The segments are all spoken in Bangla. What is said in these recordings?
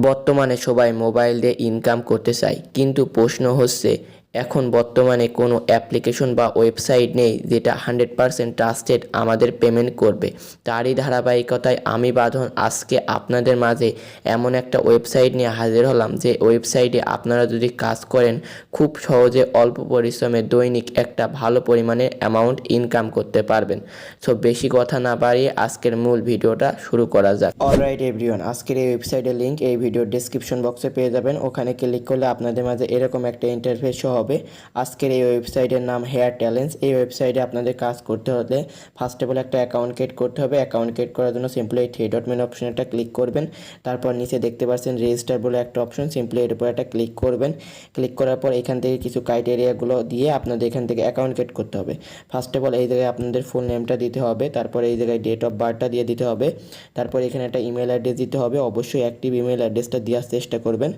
বর্তমানে সবাই মোবাইল দিয়ে ইনকাম করতে চায়, কিন্তু প্রশ্ন হচ্ছে এখন বর্তমানে কোনো অ্যাপ্লিকেশন বা ওয়েবসাইট নেই যেটা 100% ট্রাস্টেড আমাদের পেমেন্ট করবে। তারই ধারাবাহিকতায় আমি বাঁধন আজকে আপনাদের মাঝে এমন একটা ওয়েবসাইট নিয়ে হাজির হলাম যে ওয়েবসাইটে আপনারা যদি কাজ করেন খুব সহজে অল্প পরিশ্রমে দৈনিক একটা ভালো পরিমাণে অ্যামাউন্ট ইনকাম করতে পারবেন। সো বেশি কথা না বাড়িয়ে আজকের মূল ভিডিওটা শুরু করা যাক। অলরাইট এভরিওয়ান, আজকের এই ওয়েবসাইটের লিঙ্ক এই ভিডিওর ডেসক্রিপশন বক্সে পেয়ে যাবেন। ওখানে ক্লিক করলে আপনাদের মাঝে এরকম একটা ইন্টারফেস শো হবে। আজকের এই ওয়েবসাইটের নাম হেয়ার ট্যালেন্টস। এই ওয়েবসাইটে আপনাদের কাজ করতে হলে ফার্স্ট অফ অল একটা অ্যাকাউন্ট ক্রিয়েট করতে হবে। অ্যাকাউন্ট ক্রিয়েট করার জন্য সিম্পলি এই থ্রি ডট মেন অপশনটা ক্লিক করবেন। তারপর নিচে দেখতে পাচ্ছেন রেজিস্টার বলে একটা অপশন, সিম্পলি এর উপর একটা ক্লিক করবেন। ক্লিক করার পর এখান থেকে কিছু ক্রাইটেরিয়াগুলো দিয়ে আপনাদের এখান থেকে অ্যাকাউন্ট ক্রিয়েট করতে হবে। ফার্স্ট অফ অল এই জায়গায় আপনাদের ফুল নেমটা দিতে হবে, তারপর এই জায়গায় ডেট অফ বার্থটা দিয়ে দিতে হবে, তারপর এখানে একটা ইমেল অ্যাড্রেস দিতে হবে। অবশ্যই অ্যাক্টিভ ইমেল অ্যাড্রেসটা দেওয়ার চেষ্টা করবেন।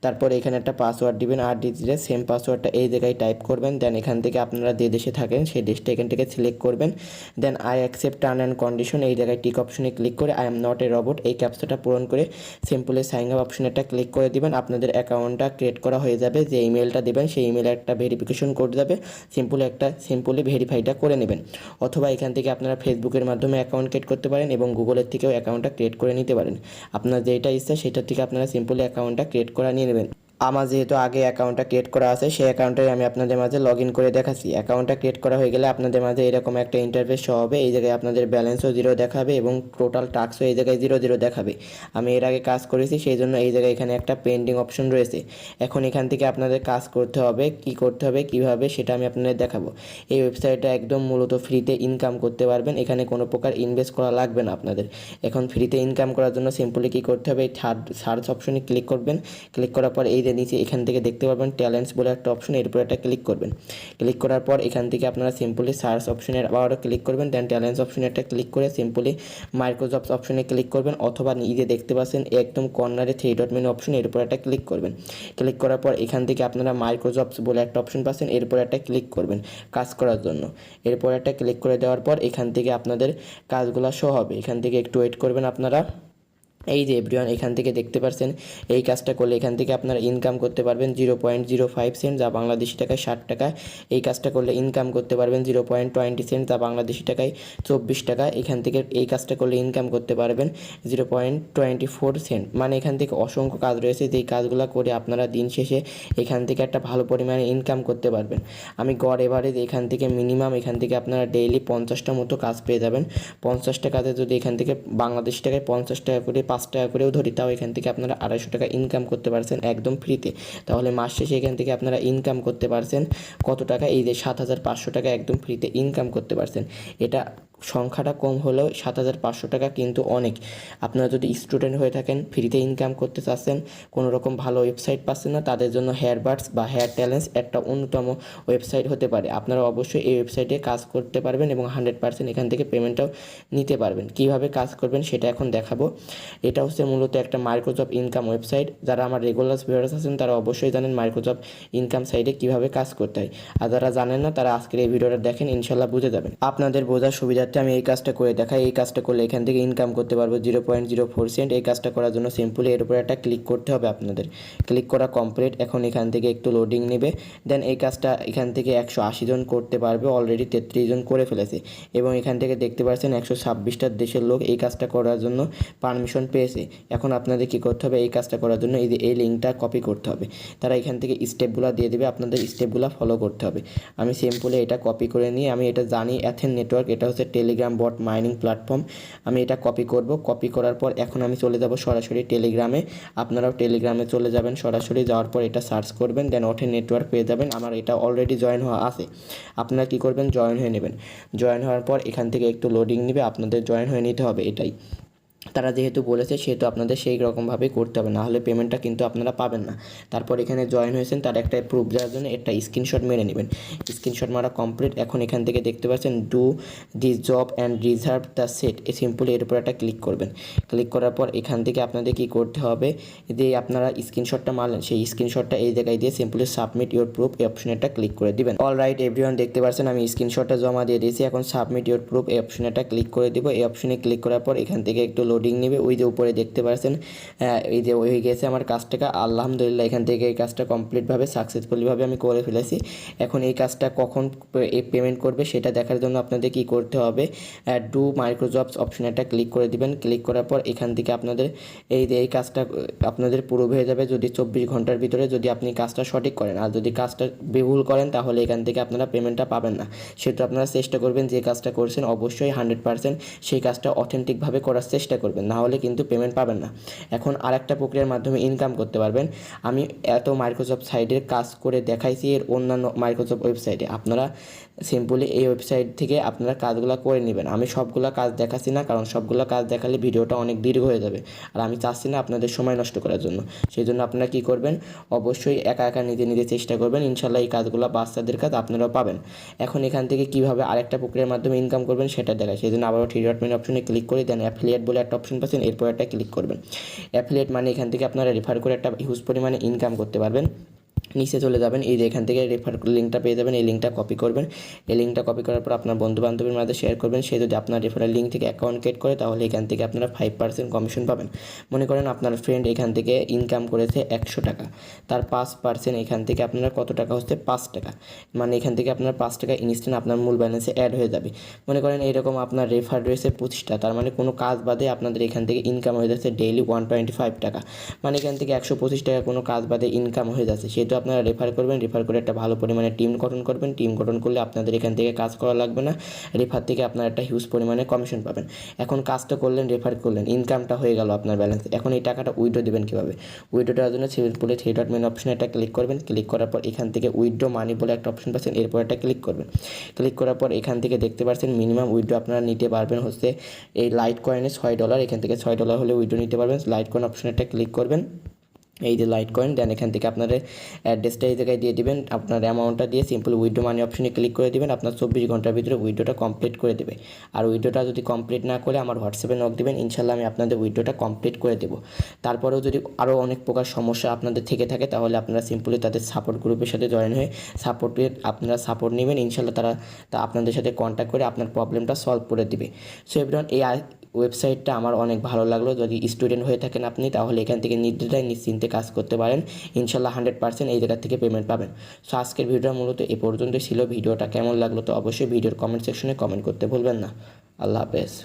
তারপর এখানে একটা পাসওয়ার্ড দিবেন, 8 ডিজিটের সেম পাসওয়ার্ডটা এই জায়গায় টাইপ করবেন। দেন এখান থেকে আপনারা যে দেশে থাকেন সেই দেশটা এখান থেকে সিলেক্ট করবেন। Then I accept term and condition এই জায়গায় টিক অপশনে ক্লিক করে I am not a robot এই ক্যাপচাটা পূরণ করে সিম্পলি সাইন আপ অপশনে একটা ক্লিক করে দিবেন। আপনাদের অ্যাকাউন্টটা ক্রিয়েট করা হয়ে যাবে। যে ইমেলটা দেবেন সেই ইমেলে একটা ভেরিফিকেশন কোড যাবে, সিম্পলি ভেরিফাইটা করে নেবেন। অথবা এখান থেকে আপনারা ফেসবুকের মাধ্যমে অ্যাকাউন্ট ক্রিয়েট করতে পারেন এবং গুগলের থেকেও অ্যাকাউন্টটা ক্রিয়েট করে নিতে পারেন। আপনার যেটা ইচ্ছা সেটার থেকে আপনারা সিম্পলি অ্যাকাউন্টটা ক্রিয়েট করে নিয়ে নেবেন। আমার যেহেতু আগে অ্যাকাউন্টটা ক্রিয়েট করা আছে সেই অ্যাকাউন্টটাই আমি আপনাদের মাঝে লগ ইন করে দেখাচ্ছি। অ্যাকাউন্টটা ক্রিয়েট করা হয়ে গেলে আপনাদের মাঝে এরকম একটা ইন্টারফেস শো হবে। এই জায়গায় আপনাদের ব্যালেন্সও 0 দেখাবে এবং টোটাল টাস্কও এই জায়গায় 0 দেখাবে। আমি এর আগে কাজ করেছি সেই জন্য এই জায়গায় এখানে একটা পেন্ডিং অপশন রয়েছে। এখন এখান থেকে আপনাদের কাজ করতে হবে, কি করতে হবে কীভাবে সেটা আমি আপনাদের দেখাবো। এই ওয়েবসাইটটা একদম মূলত ফ্রিতে ইনকাম করতে পারবেন, এখানে কোনো প্রকার ইনভেস্ট করা লাগবে না আপনাদের। এখন ফ্রিতে ইনকাম করার জন্য সিম্পলি কী করতে হবে, এই সার্চ অপশনে ক্লিক করবেন। ক্লিক করার পর এই যে নিচে এখান থেকে দেখতে পারবেন ট্যালেন্টস বলে একটা অপশন, এর উপর একটা ক্লিক করবেন। ক্লিক করার পর এখান থেকে আপনারা সিম্পলি সার্চ অপশনের আবারও ক্লিক করবেন। দেন ট্যালেন্টস অপশনে একটা ক্লিক করে সিম্পলি মাইক্রোজবস অপশনে ক্লিক করবেন। অথবা নিজে দেখতে পাচ্ছেন একদম কর্নারে থ্রি ডট মেনু অপশন, এর উপর একটা ক্লিক করবেন। ক্লিক করার পর এখান থেকে আপনারা মাইক্রোজবস বলে একটা অপশন পাচ্ছেন, এরপর একটা ক্লিক করবেন কাজ করার জন্য। এরপর একটা ক্লিক করে দেওয়ার পর এখান থেকে আপনাদের কাজগুলো শো হবে। এখান থেকে একটু ওয়েট করবেন আপনারা। এই যে এভরিওয়ান এখান থেকে দেখতে পাচ্ছেন এই কাজটা করলে এখান থেকে আপনারা ইনকাম করতে পারবেন 0.05 সেন্ট যা বাংলাদেশি টাকায় 60 টাকা। এই কাজটা করলে ইনকাম করতে পারবেন 0.20 সেন্ট যা বাংলাদেশি টাকায় 24 টাকা। এখান থেকে এই কাজটা করলে ইনকাম করতে পারবেন 0.24 সেন্ট। মানে এখান থেকে অসংখ্য কাজ রয়েছে যেই কাজগুলো করে আপনারা দিন শেষে এখান থেকে একটা ভালো পরিমাণে ইনকাম করতে পারবেন। আমি গড় এভারেজ এখান থেকে মিনিমাম এখান থেকে আপনারা ডেইলি 50টা মতো কাজ পেয়ে যাবেন। 50টা কাজে যদি এখান থেকে বাংলাদেশি টাকায় 50 টাকা করে 5 টাকা করেও ধরি তাও এখান থেকে আপনারা 250 টাকা ইনকাম করতে পারছেন একদম ফ্রিতে। তাহলে মাস শেষে এখান থেকে আপনারা ইনকাম করতে পারছেন কত টাকা, এই যে 7500 টাকা একদম ফ্রিতে ইনকাম করতে পারছেন। এটা সংখ্যাটা কম হলেও 7500 টাকা কিন্তু অনেক। আপনারা যদি স্টুডেন্ট হয়ে থাকেন, ফ্রিতে ইনকাম করতে চাচ্ছেন, কোনো রকম ভালো ওয়েবসাইট পাচ্ছেন না, তাদের জন্য হেয়ার বাডস বা হেয়ার ট্যালেন্টস একটা অন্যতম ওয়েবসাইট হতে পারে। আপনারা অবশ্যই এই ওয়েবসাইটে কাজ করতে পারবেন এবং 100% এখান থেকে পেমেন্টটাও নিতে পারবেন। কিভাবে কাজ করবেন সেটা এখন দেখাবো। এটা হচ্ছে মূলত একটা মাইক্রোজব ইনকাম ওয়েবসাইট। যারা আমার রেগুলার ভিউয়ার্স আছেন তারা অবশ্যই জানেন মাইক্রোজব ইনকাম সাইটে কীভাবে কাজ করতে হয়। আর যারা জানেন না তারা আজকের এই ভিডিওটা দেখেন, ইনশাল্লাহ বুঝে যাবেন। আপনাদের বোঝার সুবিধার্থে আমি এই কাজটা করে দেখাই। এই কাজটা করলে এখান থেকে ইনকাম করতে পারবো 0.04 সেন্ট। এই কাজটা করার জন্য সিম্পলি এর উপরে একটা ক্লিক করতে হবে আপনাদের। ক্লিক করা কমপ্লিট। এখন এখান থেকে একটু লোডিং নেবে। দেন এই কাজটা এখান থেকে 180 জন করতে পারবে, অলরেডি 33 জন করে ফেলেছে। এবং এখান থেকে দেখতে পাচ্ছেন 126টা দেশের লোক এই কাজটা করার জন্য পারমিশন পেয়েছে। এখন আপনাদের কী করতে হবে, এই কাজটা করার জন্য এই যে এই লিঙ্কটা কপি করতে হবে। তারা এখান থেকে স্টেপগুলো দিয়ে দেবে, আপনাদের স্টেপগুলো ফলো করতে হবে। আমি সিম্পলি এটা কপি করে নিয়ে আমি এটা জানি অ্যাথেন নেটওয়ার্ক, এটা হচ্ছে টেলিগ্রাম বট মাইনিং প্ল্যাটফর্ম। আমি এটা কপি করব। কপি করার পর এখন আমি চলে যাব সরাসরি টেলিগ্রামে। আপনারাও টেলিগ্রামে চলে যাবেন, সরাসরি যাওয়ার পর এটা সার্চ করবেন, দেন অথেন নেটওয়ার্ক পেয়ে যাবেন। আমার এটা অলরেডি জয়েন হওয়া আছে। আপনারা কী করবেন, জয়েন হয়ে নেবেন। জয়েন হওয়ার পর এখান থেকে একটু লোডিং নেবে, আপনাদের জয়েন হয়ে নিতে হবে। এটাই তারা যেহেতু বলেছে সেহেতু আপনাদের সেই রকমভাবেই করতে হবে, না হলে পেমেন্টটা কিন্তু আপনারা পাবেন না। তারপর এখানে জয়েন হয়েছেন তার একটা প্রুফ দেওয়ার জন্য একটা স্ক্রিনশট মেরে নেবেন। স্ক্রিনশট মারা কমপ্লিট। এখন এখান থেকে দেখতে পাচ্ছেন do this job and reserve the set, simply এর উপর একটা ক্লিক করবেন। ক্লিক করার পর এখান থেকে আপনাদের কি করতে হবে, যে আপনারা স্ক্রিনশটটা মারলেন সেই স্ক্রিনশটটা এই জায়গায় দিয়ে সিম্পলি সাবমিট ইউর প্রুফ এই অপশনে একটা ক্লিক করে দিবেন। অলরাইট এভরিওয়ান, দেখতে পাচ্ছেন আমি স্ক্রিনশটটা জমা দিয়ে দিয়েছি। এখন সাবমিট ইউর প্রুফ এই অপশনে একটা ক্লিক করে দিব। এই অপশনে ক্লিক করার পর এখান থেকে একটু লোডিং নেবে। ওই যে উপরে দেখতে পাচ্ছেন এই যে হয়ে গেছে আমার কাজটা। আলহামদুলিল্লাহ এখান থেকে এই কাজটা কমপ্লিটভাবে সাকসেসফুলিভাবে আমি করে ফেলেছি। এখন এই কাজটা কখন পেমেন্ট করবে সেটা দেখার জন্য আপনাদের কি করতে হবে, ডু মাইক্রোজবস অপশনে একটা ক্লিক করে দিবেন। ক্লিক করার পর এখান থেকে আপনাদের এই কাজটা আপনাদের প্রুভ হয়ে যাবে যদি 24 ঘন্টার ভিতরে যদি আপনি কাজটা সঠিক করেন। আর যদি কাজটা ভুল করেন তাহলে এখান থেকে আপনারা পেমেন্টটা পাবেন না। সেহেতু আপনারা চেষ্টা করবেন যে কাজটা করছেন অবশ্যই 100% সেই কাজটা অথেন্টিকভাবে করার চেষ্টা করবেন, না হলে কিন্তু পেমেন্ট পাবেন না। এখন আরেকটা প্রক্রিয়ার মাধ্যমে ইনকাম করতে পারবেন। আমি এত মাইক্রোসফট সাইটের কাজ করে দেখাইছি এর অন্যান্য মাইক্রোসফট ওয়েবসাইটে, আপনারা সিম্পলি এই ওয়েবসাইট থেকে আপনারা কাজগুলো করে নেবেন। আমি সবগুলো কাজ দেখাচ্ছি না, কারণ সবগুলো কাজ দেখালে ভিডিওটা অনেক দীর্ঘ হয়ে যাবে, আর আমি চাচ্ছি না আপনাদের সময় নষ্ট করার জন্য। সেই জন্য আপনারা কী করবেন, অবশ্যই একা একা নিজে নিজে চেষ্টা করবেন। ইনশাল্লাহ এই কাজগুলো বাচ্চাদের কাজ আপনারাও পাবেন। এখন এখান থেকে কীভাবে আরেকটা প্রক্রিয়ার মাধ্যমে ইনকাম করবেন সেটা দেখায়। সেই জন্য আবারও থ্রি ডট মেনু অপশনে ক্লিক করে দেন, অ্যাফিলিয়েট বলে একটা অপশন পাচ্ছেন, এরপর একটা ক্লিক করবেন। অ্যাফিলিয়েট মানে এখান থেকে আপনারা রেফার করে একটা হিউজ পরিমাণে ইনকাম করতে পারবেন। নিচে চলে যাবেন, এই যে এখান থেকে রেফার লিঙ্কটা পেয়ে যাবেন, এই লিঙ্কটা কপি করবেন। এই লিঙ্কটা কপি করার পর আপনার বন্ধু বান্ধবের মাঝে শেয়ার করবেন। সে যদি আপনার রেফারেল লিঙ্ক থেকে অ্যাকাউন্ট ক্রিয়েট করে তাহলে এখান থেকে আপনারা 5% কমিশন পাবেন। মনে করেন আপনার ফ্রেন্ড এখান থেকে ইনকাম করেছে 100 টাকা, তার 5% এখান থেকে আপনারা কত টাকা হচ্ছে 5 টাকা, মানে এখান থেকে আপনার 5 টাকা ইনস্ট্যান্ট আপনার মূল ব্যালেন্সে অ্যাড হয়ে যাবে। মনে করেন এইরকম আপনার রেফার রয়েছে 25টা, তার মানে কোনো কাজ বাদে আপনাদের এখান থেকে ইনকাম হয়ে যাচ্ছে ডেইলি 125 টাকা, মানে এখান থেকে 125 টাকা কোনো কাজ বাদে ইনকাম হয়ে যাচ্ছে। সেহেতু আপনারা রেফার করবেন, রেফার করে একটা ভালো পরিমাণে টিম গঠন করবেন। টিম গঠন করলে আপনাদের এখান থেকে কাজ করা লাগবে না, রেফার থেকে আপনারা একটা হিউজ পরিমাণে কমিশন পাবেন। এখন কাজটা করলেন, রেফার করলেন, ইনকামটা হয়ে গেল আপনার ব্যালেন্স। এখন এই টাকাটা উইথড্র দেবেন কীভাবে, উইথড্রটার জন্য সিম্পলি থ্রি ডট মেনু অপশনে একটা ক্লিক করবেন। ক্লিক করার পর এখান থেকে উইথড্র মানি বলে একটা অপশন পাচ্ছেন, এরপর একটা ক্লিক করবেন। ক্লিক করার পর এখান থেকে দেখতে পাচ্ছেন মিনিমাম উইথড্র আপনারা নিতে পারবেন হচ্ছে এই লাইট কয়েনে $6। এখান থেকে $6 হলে উইথড্র নিতে পারবেন। লাইট কয়েন অপশনে একটা ক্লিক করবেন, এই যে লাইট কয়েন, দেন এখান থেকে আপনাদের অ্যাড্রেসটা এই জায়গায় দিয়ে দিবেন, আপনার অ্যামাউন্টটা দিয়ে সিম্পল উইথড্র মানি অপশনে ক্লিক করে দিবেন। আপনার 24 ঘন্টার ভিতরে উইথড্রটা কমপ্লিট করে দেবে। আর উইথড্রটা যদি কমপ্লিট না করে আমার হোয়াটসঅ্যাপে নক দিবেন, ইনশাল্লাহ আমি আপনাদের উইথড্রটা কমপ্লিট করে দেবো। তারপরেও যদি আরও অনেক প্রকার সমস্যা আপনাদের থেকে থাকে তাহলে আপনারা সিম্পলি তাদের সাপোর্ট গ্রুপের সাথে জয়েন হয়ে আপনারা সাপোর্ট নেবেন। ইনশাল্লাহ তারা আপনাদের সাথে কন্ট্যাক্ট করে আপনার প্রবলেমটা সলভ করে দিবে। সো এভরিওয়ান, এই ওয়েবসাইটটা আমার অনেক ভালো লাগলো। যদি স্টুডেন্ট হয়ে থাকেন আপনি তাহলে এখান থেকে নির্দ্বিধায় নিশ্চিন্তে কাজ করতে পারেন। ইনশাল্লাহ 100% এই জায়গা থেকে পেমেন্ট পাবেন। সো আজকের ভিডিওটা মূলত এ পর্যন্ত ছিল। ভিডিওটা কেমন লাগলো তো অবশ্যই ভিডিওর কমেন্ট সেকশনে কমেন্ট করতে ভুলবেন না। আল্লাহ হাফেজ।